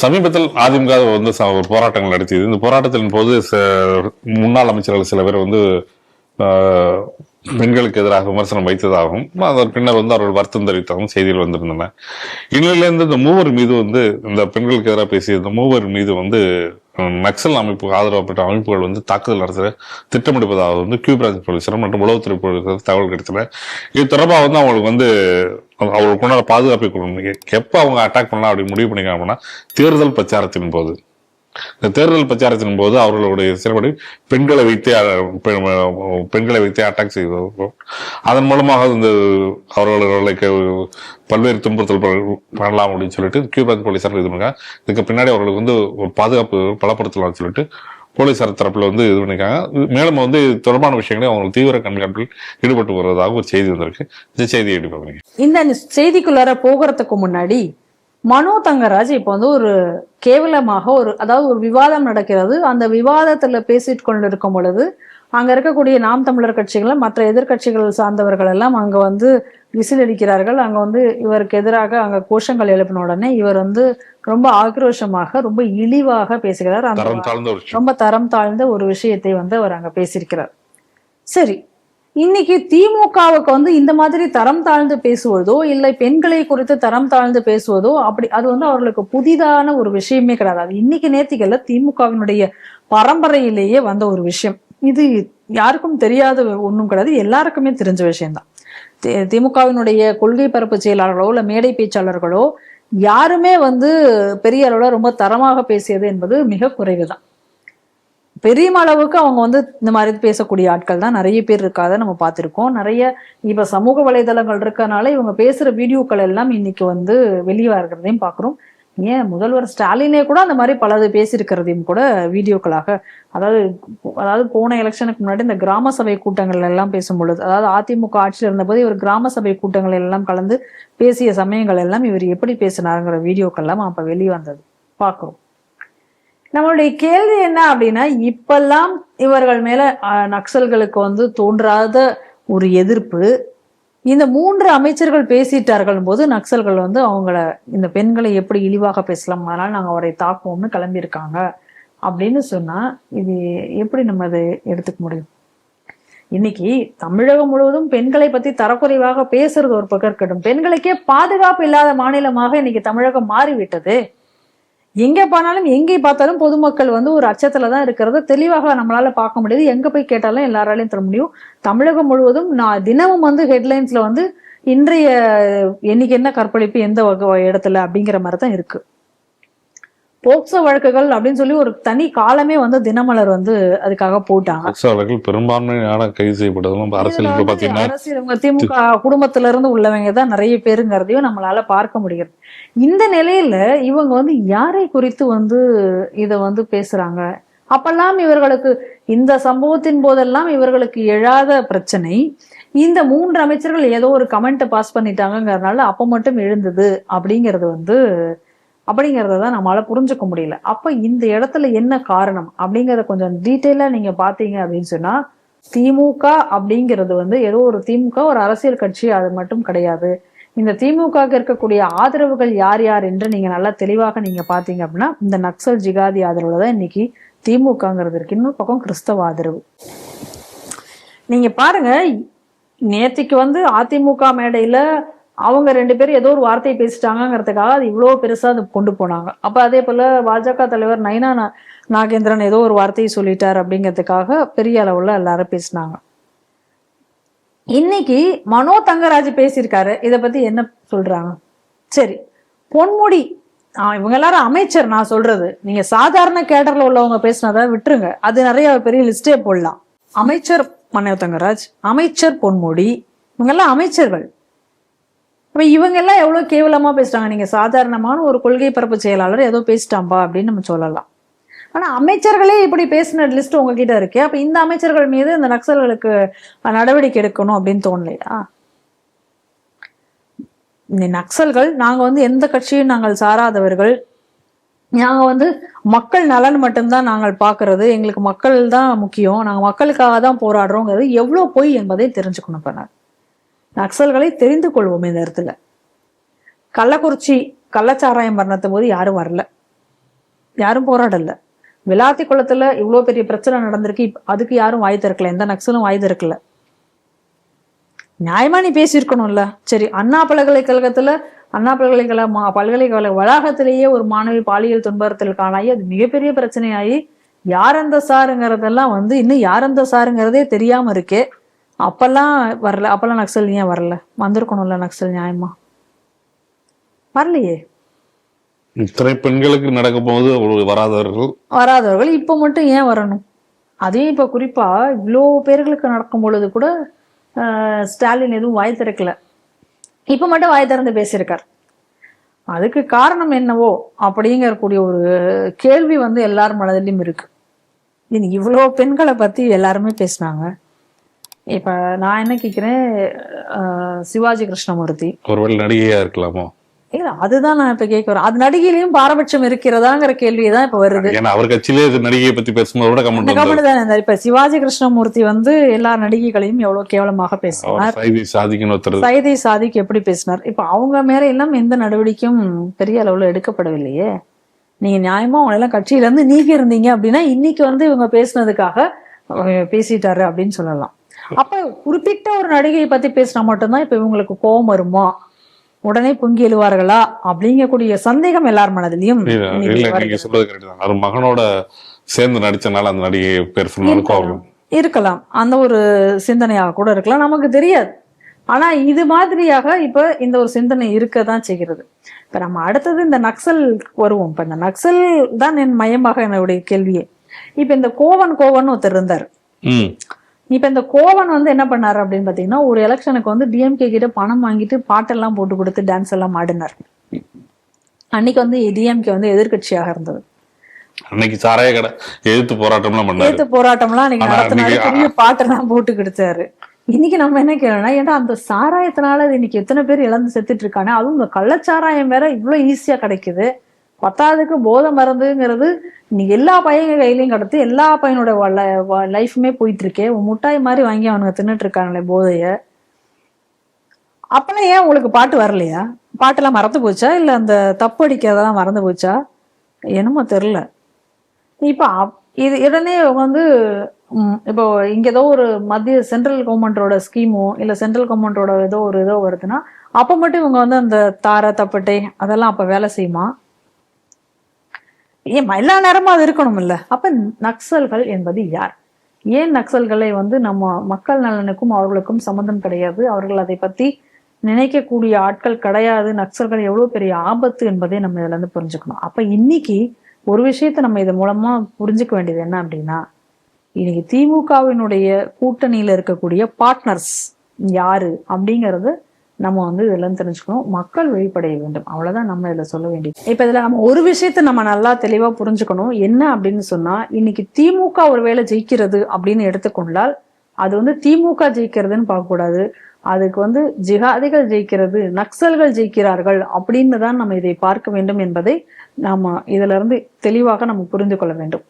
சமீபத்தில் அதிமுக வந்து ஒரு போராட்டங்கள் நடத்தியது. இந்த போராட்டத்தின் போது முன்னாள் அமைச்சர்கள் சில பேர் வந்து பெண்களுக்கு எதிராக விமர்சனம் வைத்ததாகவும் அதன் பின்னர் வந்து அவர்கள் வருத்தம் தெரிவித்தாகவும் செய்திகள் வந்திருந்தன. இந்நிலையிலிருந்து இந்த மூவர் மீது வந்து இந்த பெண்களுக்கு எதிராக பேசிய இந்த மூவர் மீது வந்து நக்சல் அமைப்பு ஆதரவப்பட்ட அமைப்புகள் வந்து தாக்குதல் நடத்த திட்டமிடுவதாக வந்து கியூ பிரான்ச் போலீசார் மற்றும் உளவுத்துறை போலீசார் தகவல் கிடைத்தன. இது தொடர்பாக வந்து அவங்களுக்கு வந்து அவங்களுக்கு கொண்டாட பாதுகாப்பை கொடுக்கணும். எப்ப அவங்க அட்டாக் பண்ணலாம் அப்படின்னு முடிவு பண்ணிக்கிறாங்கன்னா தேர்தல் பிரச்சாரத்தின் போது. இந்த தேர்தல் பிரச்சாரத்தின் போது அவர்களுடைய செயல்படி பெண்களை வைத்தே அட்டாக் செய்தோம். அதன் மூலமாக இந்த அவர்களுக்கு பல்வேறு துன்புறுத்தல் பண்ணலாம் அப்படின்னு சொல்லிட்டு கியூபாக் போலீசார் இது பண்ணாங்க. இதுக்கு பின்னாடி அவர்களுக்கு வந்து ஒரு பாதுகாப்பு பலப்படுத்தலாம்னு சொல்லிட்டு போலீசார் தரப்புல வந்து இது பண்ணிருக்காங்க. மேலும் வந்து தொடர்பான விஷயங்களே அவங்க தீவிர கண்காணிப்பில் ஈடுபட்டு வருவதாக ஒரு செய்தி வந்திருக்கு. இந்த செய்தியை எடுப்பாங்க. இந்த செய்திக்குள்ளார போகிறதுக்கு முன்னாடி மனோ தங்கராஜ் இப்ப வந்து ஒரு கேவலமாக அதாவது ஒரு விவாதம் நடக்கிறது. அந்த விவாதத்துல பேசிட்டு கொண்டு இருக்கும் பொழுது அங்க இருக்கக்கூடிய நாம் தமிழர் கட்சிகள் மற்ற எதிர்கட்சிகள் சார்ந்தவர்கள் எல்லாம் அங்க வந்து விசில் அடிக்கிறார்கள். அங்க வந்து இவருக்கு எதிராக அங்க கோஷங்கள் எழுப்பின உடனே இவர் வந்து ரொம்ப ஆக்ரோஷமாக ரொம்ப இழிவாக பேசுகிறார். ரொம்ப தரம் தாழ்ந்த ஒரு விஷயத்தை வந்து அவர் அங்க பேசியிருக்கிறார். சரி, இன்னைக்கு திமுகவுக்கு வந்து இந்த மாதிரி தரம் தாழ்ந்து பேசுவதோ இல்லை பெண்களை குறித்து தரம் தாழ்ந்து பேசுவதோ அது வந்து அவர்களுக்கு புதிதான ஒரு விஷயமே கிடையாது. அது இன்னைக்கு நேர்த்திக்கல்ல, திமுகவினுடைய பரம்பரையிலேயே வந்த ஒரு விஷயம். இது யாருக்கும் தெரியாத ஒன்றும் கிடையாது, எல்லாருக்குமே தெரிஞ்ச விஷயம்தான். திமுகவினுடைய கொள்கை பரப்பு செயலாளர்களோ இல்ல மேடை பேச்சாளர்களோ யாருமே வந்து பெரிய அளவுல ரொம்ப தரமாக பேசியது என்பது மிக குறைவுதான். பெரிய அளவுக்கு அவங்க வந்து இந்த மாதிரி பேசக்கூடிய ஆட்கள் தான் நிறைய பேர் இருக்காத நம்ம பார்த்திருக்கோம். நிறைய இப்ப சமூக வலைதளங்கள் இருக்கனால இவங்க பேசுற வீடியோக்கள் எல்லாம் இன்னைக்கு வந்து வெளியே இருக்கிறதையும் பாக்குறோம். ஏன் முதல்வர் ஸ்டாலினே கூட அந்த மாதிரி பலது பேசியிருக்கிறதையும் கூட வீடியோக்களாக, அதாவது போன எலெக்ஷனுக்கு முன்னாடி இந்த கிராம சபை கூட்டங்கள் எல்லாம் பேசும் பொழுது, அதாவது அதிமுக ஆட்சியில் இருந்தபோது இவர் கிராம சபை கூட்டங்கள் எல்லாம் கலந்து பேசிய சமயங்கள் எல்லாம் இவர் எப்படி பேசினாருங்கிற வீடியோக்கள் எல்லாம் அப்ப வெளியே வந்தது பாக்குறோம். நம்மளுடைய கேள்வி என்ன அப்படின்னா, இப்பெல்லாம் இவர்கள் மேல நக்சல்களுக்கு வந்து தோன்றாத ஒரு எதிர்ப்பு இந்த 3 அமைச்சர்கள் பேசிட்டார்கள் போது நக்சல்கள் வந்து இந்த பெண்களை எப்படி இழிவாக பேசலாம், அதனால நாங்க அவரை தாக்குவோம்னு கிளம்பியிருக்காங்க அப்படின்னு சொன்னா இது எப்படி நம்ம அதை எடுத்துக்க முடியும்? இன்னைக்கு தமிழகம் முழுவதும் பெண்களை பத்தி தரக்குறைவாக பேசுறது ஒரு பக்கம் இருக்கட்டும், பெண்களுக்கே பாதுகாப்பு இல்லாத மாநிலமாக இன்னைக்கு தமிழகம் மாறிவிட்டது. எங்க போனாலும் எங்கே பார்த்தாலும் பொதுமக்கள் வந்து ஒரு அச்சத்துலதான் இருக்கிறத தெளிவாக நம்மளால பார்க்க முடியுது. எங்க போய் கேட்டாலும் எல்லாராலையும் தர முடியும். தமிழகம் முழுவதும் நான் தினமும் வந்து ஹெட்லைன்ஸ்ல வந்து இன்றைய என்னைக்கு என்ன கற்பழிப்பு எந்த இடத்துல அப்படிங்கிற மாதிரிதான் இருக்கு. போக்சோ வழக்குகள் அப்படின்னு சொல்லி ஒரு தனி காலமே வந்து தினமலர் வந்து அதுக்காக போட்டாங்க. பெரும்பான்மையான கைது செய்யப்பட்டதும் அரசியல் திமுக குடும்பத்தில இருந்து உள்ளவங்க தான் நிறைய பேருங்கிறதையும் நம்மளால பார்க்க முடிகிறது. இந்த நிலையில இவங்க வந்து யாரை குறித்து வந்து இத வந்து பேசுறாங்க? அப்பெல்லாம் இவர்களுக்கு இந்த சம்பவத்தின் போதெல்லாம் இவர்களுக்கு எழாத பிரச்சனை இந்த 3 அமைச்சர்கள் ஏதோ ஒரு கமெண்ட் பாஸ் பண்ணிட்டாங்கிறதுனால அப்ப மட்டும் எழுந்தது அப்படிங்கறதான் நம்மளால புரிஞ்சுக்க முடியல. அப்ப இந்த இடத்துல என்ன காரணம் அப்படிங்கறத கொஞ்சம் டீட்டெயிலா நீங்க பாத்தீங்க அப்படின்னு சொன்னா, திமுக அப்படிங்கிறது வந்து ஏதோ ஒரு திமுக ஒரு அரசியல் கட்சி அது மட்டும் கிடையாது. இந்த திமுக இருக்கக்கூடிய ஆதரவுகள் யார் யார் என்று நீங்க நல்லா தெளிவாக நீங்க பாத்தீங்க அப்படின்னா, இந்த நக்சல் ஜிகாதி ஆதரவுல தான் இன்னைக்கு திமுகங்கிறது இருக்கு. இன்னொரு பக்கம் கிறிஸ்தவ ஆதரவு. நீங்க பாருங்க, நேத்திக்கு வந்து அதிமுக மேடையில அவங்க 2 பேரும் ஏதோ ஒரு வார்த்தையை பேசிட்டாங்கிறதுக்காக அது இவ்வளவு பெருசா அது கொண்டு போனாங்க. அப்ப அதே போல பாஜக தலைவர் நைனா நாகேந்திரன் ஏதோ ஒரு வார்த்தையை சொல்லிட்டார் அப்படிங்கிறதுக்காக பெரிய அளவுல எல்லாரும் பேசினாங்க. இன்னைக்கு மனோ தங்கராஜ் பேசியிருக்காரு, இத பத்தி என்ன சொல்றாங்க? சரி, பொன்முடி இவங்க எல்லாரும் அமைச்சர். நான் சொல்றது நீங்க சாதாரண கேடர்ல உள்ளவங்க பேசினதை விட்டுருங்க, அது நிறைய பெரிய லிஸ்டே போடலாம். அமைச்சர் மனோ தங்கராஜ், அமைச்சர் பொன்முடி, இவங்க எல்லாம் அமைச்சர்கள். இவங்க எல்லாம் எவ்வளவு கேவலமா பேசுறாங்க. நீங்க சாதாரணமான ஒரு கொள்கை பரப்பு செயலாளர் ஏதோ பேசிட்டாம்பா அப்படின்னு நம்ம சொல்லலாம். ஆனா அமைச்சர்களே இப்படி பேசின லிஸ்ட் உங்ககிட்ட இருக்கு. அப்ப இந்த அமைச்சர்கள் மீது இந்த நக்சல்களுக்கு நடவடிக்கை எடுக்கணும் அப்படின்னு தோணலையா? இந்த நக்சல்கள் நாங்க வந்து எந்த கட்சியும் நாங்கள் சாராதவர்கள், நாங்க வந்து மக்கள் நலன் மட்டும்தான் நாங்கள் பாக்குறது, எங்களுக்கு மக்கள் தான் முக்கியம், நாங்க மக்களுக்காக தான் போராடுறோங்கிறது எவ்வளவு பொய் என்பதை தெரிஞ்சுக்கணும். இப்ப நக்சல்களை தெரிந்து கொள்வோம். இந்த இடத்துல கள்ளக்குறிச்சி கள்ளச்சாராயம் மரணத்த போது யாரும் வரல, யாரும் போராடல. விளாத்தி குளத்துல இவ்வளவு பெரிய பிரச்சனை நடந்திருக்கு, அதுக்கு யாரும் வாய் திறக்கல, எந்த நக்சலும் வாய் திறக்கல. நியாயமா நீ பேசியிருக்கணும்ல. சரி, அண்ணா பல்கலைக்கழக வளாகத்திலேயே ஒரு மாணவி பாலியல் துன்புறுத்தலுக்கு ஆளாகி அது மிகப்பெரிய பிரச்சனையாகி யார் அந்த சாருங்கிறதெல்லாம் இன்னும் யார் அந்த சாருங்கிறதே தெரியாம இருக்கே. அப்பெல்லாம் வரல. அப்பெல்லாம் நக்சல் ஏன் வரல? வந்திருக்கணும்ல நக்சல், நியாயமா வரலையே. இத்தனை பெண்களுக்கு நடக்கும் போது வராதவர்கள் இப்ப மட்டும் ஏன் வரணும்? அதையும் இப்ப குறிப்பா இவ்வளோ பேர்களுக்கு நடக்கும் பொழுது கூட ஸ்டாலின் எதுவும் வாய் திறக்கல. இப்ப மட்டும் வாய் திறந்து பேசியிருக்கார். அதுக்கு காரணம் என்னவோ அப்படிங்கக்கூடிய ஒரு கேள்வி எல்லார் மனதிலும் இருக்கு. இவ்வளோ பெண்களை பத்தி எல்லாருமே பேசினாங்க. இப்ப நான் என்ன கேட்கிறேன், சிவாஜி கிருஷ்ணமூர்த்தி ஒருவேளை நடிகையா இருக்கலாமோ? இல்ல, அதுதான் நான் இப்ப கேட்கிறேன். அது நடிகையிலையும் பாரபட்சம் இருக்கிறதாங்கிற கேள்விதான் இப்ப வருது. ஏன்னா அவர் கட்சியிலே நடிகையை பத்தி பேசும்போது கமெண்ட் தான். இப்ப சிவாஜி கிருஷ்ணமூர்த்தி எல்லா நடிகைகளையும் எவ்வளவு கேவலமாக பேசினார். சைதை சாதிக் எப்படி பேசினார். இப்ப அவங்க மேல எல்லாம் எந்த நடவடிக்கையும் பெரிய அளவுல எடுக்கப்படவில்லையே. நீங்க நியாயமா அவங்க எல்லாம் கட்சியில இருந்து நீக்கி இருந்தீங்க அப்படின்னா இன்னைக்கு இவங்க பேசினதுக்காக பேசிட்டாரு அப்படின்னு சொல்லலாம். அப்ப குறிப்பிட்ட ஒரு நடிகையை பத்தி பேசினா மட்டும்தான் இப்ப இவங்களுக்கு கோபம் வருமா, உடனே பொங்கி எழுவார்களா அப்படிங்கக்கூடிய சந்தேகம் எல்லார் மனதிலையும் மகனோட சேர்ந்து நடிச்சனால அந்த நடிகை பேர் இருக்கலாம். அந்த ஒரு சிந்தனையாக கூட இருக்கலாம், நமக்கு தெரியாது. ஆனா இது மாதிரியாக இப்ப இந்த ஒரு சிந்தனை இருக்கதான் செய்கிறது. இப்ப நம்ம அடுத்தது இந்த நக்சல் வருவோம். இப்ப இந்த நக்சல் தான் என் மையமாக என்னுடைய கேள்வியே. இப்ப இந்த கோவன் ஒருத்தர் இருந்தார். இப்ப இந்த கோவன் என்ன பண்ணாரு அப்படின்னு பாத்தீங்கன்னா, ஒரு எலெக்ஷனுக்கு டிஎம்கே கிட்ட பணம் வாங்கிட்டு பாட்டெல்லாம் போட்டு கொடுத்து டான்ஸ் எல்லாம் ஆடினார். அன்னைக்கு டிஎம்கே எதிர்கட்சியாக இருந்தது. அன்னைக்கு சாராய கடை எதிர்த்து போராட்டம்லாம் அன்னைக்கு நடத்தினாரு. பெரிய பாட்டெல்லாம் போட்டு கொடுத்தாரு. இன்னைக்கு நம்ம என்ன கேட்கணும்னா, ஏன்னா அந்த சாராயத்தினால இன்னைக்கு எத்தனை பேர் இழந்து செத்துட்டு இருக்கானே, அதுவும் இந்த கள்ளச்சாராயம் வேற இவ்வளவு ஈஸியா கிடைக்குது. பத்தாவதுக்கு போதை மருந்துங்கிறது இன்னைக்கு எல்லா பையங்க கையிலையும் கிடத்து எல்லா பையனோட லைஃபுமே போயிட்டு இருக்கே. முட்டாய் மாதிரி வாங்கி அவனுங்க தின்னுட்டு இருக்காங்களே போதைய. அப்பெல்லாம் ஏன் உங்களுக்கு பாட்டு வரலையா? பாட்டெல்லாம் மறந்து போச்சா, இல்ல அந்த தப்பு அடிக்கிறதெல்லாம் மறந்து போச்சா, என்னமோ தெரியல. இப்ப இது உடனே இப்போ இங்க ஏதோ ஒரு மத்திய சென்ட்ரல் கவர்மெண்டோட ஸ்கீமோ இல்ல சென்ட்ரல் கவர்மெண்டோட ஏதோ வருதுன்னா அப்ப மட்டும் இவங்க அந்த தார தப்பட்டை அதெல்லாம் அப்ப வேலை செய்யுமா? ஏன் எல்லா நேரமும் அது இருக்கணும் இல்ல? அப்ப நக்சல்கள் என்பது யார்? ஏன் நக்சல்களை நம்ம மக்கள் நலனுக்கும் அவர்களுக்கும் சம்பந்தம் கிடையாது, அவர்கள் அதை பத்தி நினைக்கக்கூடிய ஆட்கள் கிடையாது, நக்சல்கள் எவ்வளவு பெரிய ஆபத்து என்பதை நம்ம இதுல இருந்து புரிஞ்சுக்கணும். அப்ப இன்னைக்கு ஒரு விஷயத்த நம்ம இதன் மூலமா புரிஞ்சுக்க வேண்டியது என்ன அப்படின்னா, இன்னைக்கு திமுகவினுடைய கூட்டணியில இருக்கக்கூடிய பார்ட்னர்ஸ் யாரு அப்படிங்கறது நம்ம இதுல இருந்து தெரிஞ்சுக்கணும். மக்கள் வெளிப்படைய வேண்டும், அவ்வளவுதான் நம்ம இதுல சொல்ல வேண்டியது. இப்ப இதுல நம்ம ஒரு விஷயத்த நம்ம நல்லா தெளிவா புரிஞ்சுக்கணும். என்ன அப்படின்னு சொன்னா, இன்னைக்கு திமுக ஒருவேளை ஜெயிக்கிறது அப்படின்னு எடுத்துக்கொண்டால் அது திமுக ஜெயிக்கிறதுன்னு பார்க்க கூடாது. அதுக்கு ஜிகாதிகள் ஜெயிக்கிறது, நக்சல்கள் ஜெயிக்கிறார்கள் அப்படின்னு தான் நம்ம இதை பார்க்க வேண்டும் என்பதை நாம இதுல இருந்து தெளிவாக நம்ம புரிந்து கொள்ள வேண்டும்.